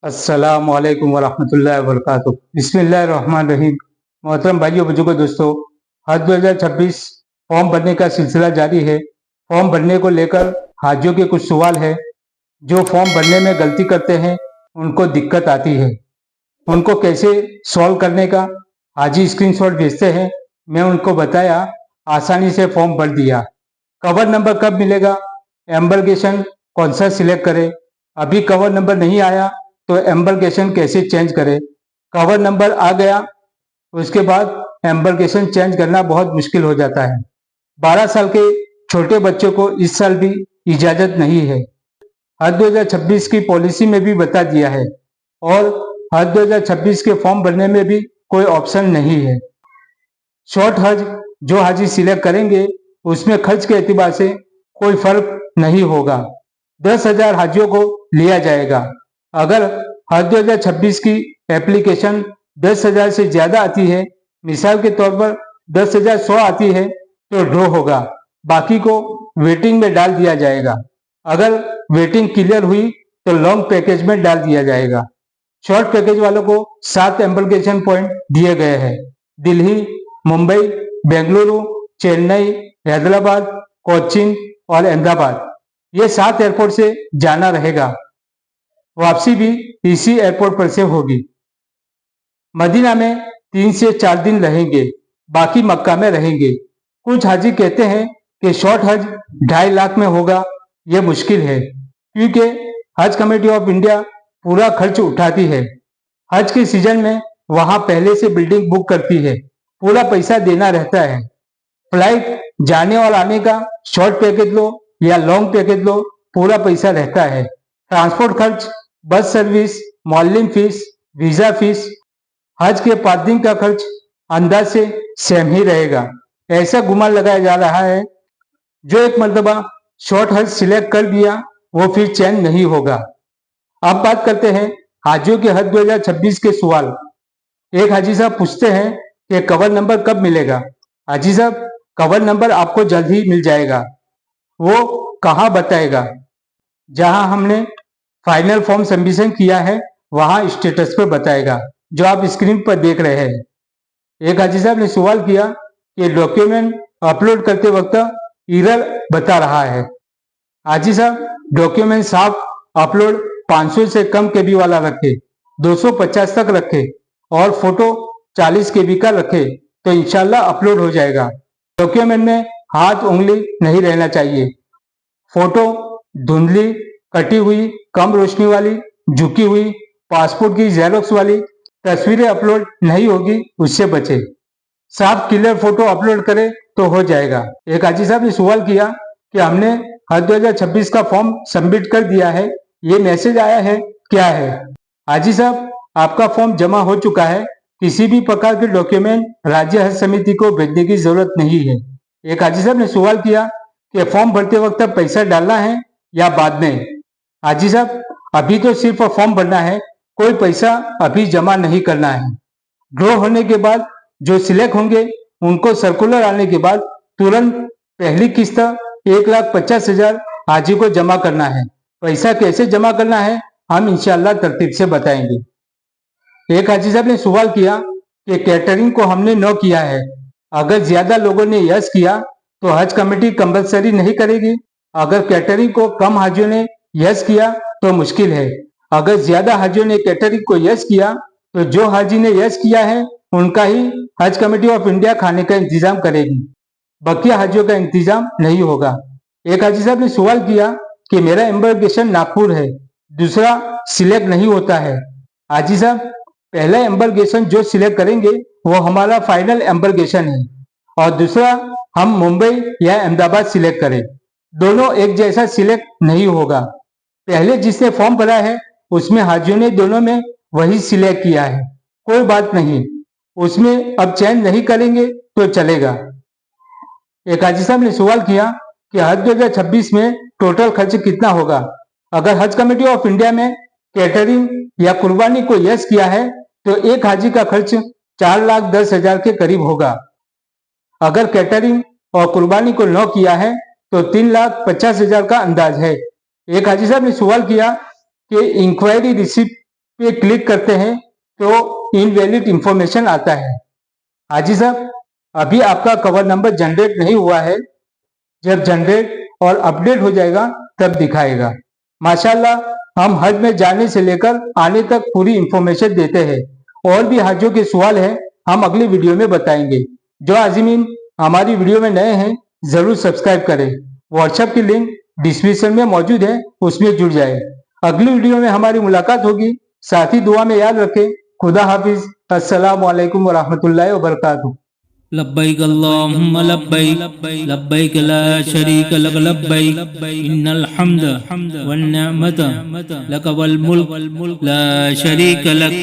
अस्सलाम वालेकुम वरहमतुल्लाहि वबरकातुहू। बिस्मिल्लाहिर्रहमानिर्रहीम। मोहतरम भाइयों बुजुर्गों दोस्तों, हज 2026 फॉर्म भरने का सिलसिला जारी है। फॉर्म भरने को लेकर हाजियों के कुछ सवाल है। जो फॉर्म भरने में गलती करते हैं उनको दिक्कत आती है, उनको कैसे सॉल्व करने का हाजी स्क्रीनशॉट भेजते हैं। मैं उनको बताया, आसानी से फॉर्म भर दिया। कवर नंबर कब मिलेगा, एम्बलगेशन कौन सा सिलेक्ट करें, अभी कवर नंबर नहीं आया तो एम्बलगेशन कैसे चेंज करें। कवर नंबर आ गया उसके बाद एम्बलगेशन चेंज करना बहुत मुश्किल हो जाता है। 12 साल के छोटे बच्चों को इस साल भी इजाजत नहीं है। हज 2026 की पॉलिसी में भी बता दिया है और हज 2026 के फॉर्म भरने में भी कोई ऑप्शन नहीं है। शॉर्ट हज जो हाजी सिलेक्ट करेंगे उसमें खर्च के एतबार से कोई फर्क नहीं होगा। 10,000 हाजियों को लिया जाएगा। अगर हज 2026 की एप्लीकेशन 10,000 से ज्यादा आती है, मिसाल के तौर पर 10,100 आती है, तो ड्रॉ होगा, बाकी को वेटिंग में डाल दिया जाएगा। अगर वेटिंग क्लियर हुई तो लॉन्ग पैकेज में डाल दिया जाएगा। शॉर्ट पैकेज वालों को 7 एम्बलगेशन पॉइंट दिए गए हैं। दिल्ली, मुंबई, बेंगलुरु, चेन्नई, हैदराबाद, कोचीन और अहमदाबाद, ये 7 एयरपोर्ट से जाना रहेगा। वापसी भी इसी एयरपोर्ट पर से होगी। मदीना में 3 से 4 दिन रहेंगे, बाकी मक्का में रहेंगे। कुछ हाजी कहते हैं कि शॉर्ट हज 2.5 लाख में होगा। यह मुश्किल है क्योंकि हज कमेटी ऑफ इंडिया पूरा खर्च उठाती है। हज के सीजन में वहां पहले से बिल्डिंग बुक करती है, पूरा पैसा देना रहता है। फ्लाइट जाने और आने का शॉर्ट पैकेज लो या लॉन्ग पैकेज लो, पूरा पैसा रहता है। ट्रांसपोर्ट खर्च, बस सर्विस, मौलिम फीस, वीजा फीस, हज के 5 दिन का खर्च अंदाज से सेम ही रहेगा। ऐसा गुमान लगाया जा रहा है जो एक मरतबा शॉर्ट हज सिलेक्ट कर दिया वो फिर चेंज नहीं होगा। अब बात करते हैं हाजियों के हज 2026 के सवाल। एक हाजी साहब पूछते हैं कि कवर नंबर कब मिलेगा। हाजी साहब, कवर नंबर आपको जल्द ही मिल जाएगा। वो कहाँ बताएगा? जहां हमने फाइनल फॉर्म सबमिशन किया है वहां स्टेटस पर बताएगा, जो आप स्क्रीन पर देख रहे हैं। एक हाजी साहब ने सवाल किया कि डॉक्यूमेंट अपलोड करते वक्त एरर बता रहा है। हाजी साहब, डॉक्यूमेंट साफ अपलोड 500 से कम केबी वाला रखे, 250 तक रखे और फोटो 40 केबी का रखे तो इंशाल्लाह अपलोड हो जाएगा। डॉक्यूमेंट में हाथ उंगली नहीं रहना चाहिए। फोटो धुंधली, कटी हुई, कम रोशनी वाली, झुकी हुई, पासपोर्ट की जेरोक्स वाली तस्वीरें अपलोड नहीं होगी, उससे बचे। साफ क्लियर फोटो अपलोड करें तो हो जाएगा। एक हाजी साहब ने सवाल किया कि हमने हज 2026 का फॉर्म सबमिट कर दिया है, ये मैसेज आया है, क्या है? हाजी साहब, आपका फॉर्म जमा हो चुका है। किसी भी प्रकार के डॉक्यूमेंट राज्य हज समिति को भेजने की जरूरत नहीं है। एक हाजी साहब ने सवाल किया कि फॉर्म भरते वक्त पैसा डालना है या बाद में? हाजी साहब, अभी तो सिर्फ फॉर्म भरना है, कोई पैसा अभी जमा नहीं करना है। ड्रॉ होने के बाद जो सिलेक्ट होंगे उनको सर्कुलर आने के बाद तुरंत पहली किस्त 1,50,000 हाजी को जमा करना है। पैसा कैसे जमा करना है हम इंशाल्लाह तरतीब से बताएंगे। एक हाजी साहब ने सवाल किया कि कैटरिंग को हमने नो किया है, अगर ज्यादा लोगों ने यस किया तो हज कमेटी कंपलसरी नहीं करेगी। अगर कैटरिंग को कम हाजियों ने यस किया तो मुश्किल है। अगर ज्यादा हाजियों ने कैटरिंग को यस किया तो जो हाजी ने यस किया है उनका ही हज कमेटी ऑफ इंडिया खाने का इंतजाम करेगी, बकिया हाजियों का इंतजाम नहीं होगा। एक हाजी साहब ने सवाल किया कि मेरा एम्बलगेशन नागपुर है, दूसरा सिलेक्ट नहीं होता है। हाजी साहब, पहला एम्बलगेशन जो सिलेक्ट करेंगे वो हमारा फाइनल एम्बलगेशन है और दूसरा हम मुंबई या अहमदाबाद सिलेक्ट करें, दोनों एक जैसा सिलेक्ट नहीं होगा। पहले जिसने फॉर्म भरा है उसमें हाजियों ने दोनों में वही सिलेक्ट किया है, कोई बात नहीं, उसमें अब चेंज नहीं करेंगे तो चलेगा। एक हाजी साहब ने सवाल किया कि हज 2026 में टोटल खर्च कितना होगा। अगर हज कमेटी ऑफ इंडिया में कैटरिंग या कुर्बानी को यस किया है तो एक हाजी का खर्च 4,10,000 के करीब होगा। अगर कैटरिंग और कुर्बानी को नो किया है तो 3,50,000 का अंदाज है। एक हाजी साहब ने सवाल किया कि इंक्वायरी रिसिप्ट पे क्लिक करते हैं तो इनवैलिड इंफॉर्मेशन आता है। हाजी साहब, अभी आपका कवर नंबर जनरेट नहीं हुआ है, जब जनरेट और अपडेट हो जाएगा तब दिखाएगा। माशाल्लाह हम हज में जाने से लेकर आने तक पूरी इंफॉर्मेशन देते हैं। और भी हाजियों के सवाल है हम अगली वीडियो में बताएंगे। जो आज़मीन हमारी वीडियो में नए हैं जरूर सब्सक्राइब करें। व्हाट्सएप की लिंक डिस्क्रिप्शन में मौजूद है, उसमें जुड़ जाए। अगली वीडियो में हमारी मुलाकात होगी। साथ ही दुआ में याद रखें। खुदा हाफिज। अस्सलामु अलैकुम वरहमतुल्लाहि वबरकातुहू। लब्बैक अल्लाहुम्मा लब्बैक लब्बैक ला शरीक लक लब्बैक इन्नल हम्द वन निअमत लक वल मुल्क ला शरीक लक।